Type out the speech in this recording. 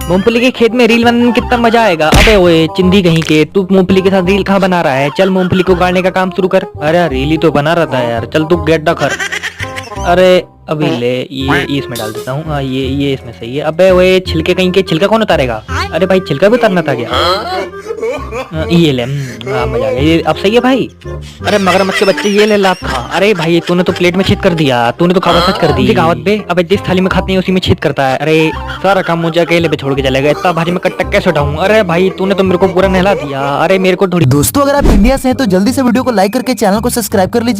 मूंगफली के खेत में रील बनाने में कितना मजा आएगा। अबे ओए चिंदी कहीं के, तू मूंगफली के साथ रील कहाँ बना रहा है? चल मूंगफली को गाड़ने का काम शुरू कर। अरे रील ही तो बना रहा था यार, चल तू गड्ढा कर। अरे अभी ले ये इसमें डाल देता हूँ। हाँ ये इसमें सही है। अबे ओए छिलके कहीं के, छिलका कौन उतारेगा? अरे भाई छिलका भी उतारना था क्या? ये ले मजा आ गया। ये अब सही है भाई। अरे मगरमच्छ के बच्चे ये ले लात खा। अरे भाई तूने तो प्लेट में छेद कर दिया, तूने तो खावा सच कर दी कहावत बे। अबे जिस थाली में खाते हैं उसी में छेद करता है। अरे सारा काम मुझे अकेले पे छोड़ के चलेगा, इतना भारी में कट्टा कैसे उठाऊं? अरे भाई तूने तो मेरे को पूरा नहला दिया। अरे मेरे को थोड़ी। दोस्तों अगर आप इंडिया से हैं तो जल्दी से वीडियो को लाइक करके चैनल को सब्सक्राइब कर लीजिए।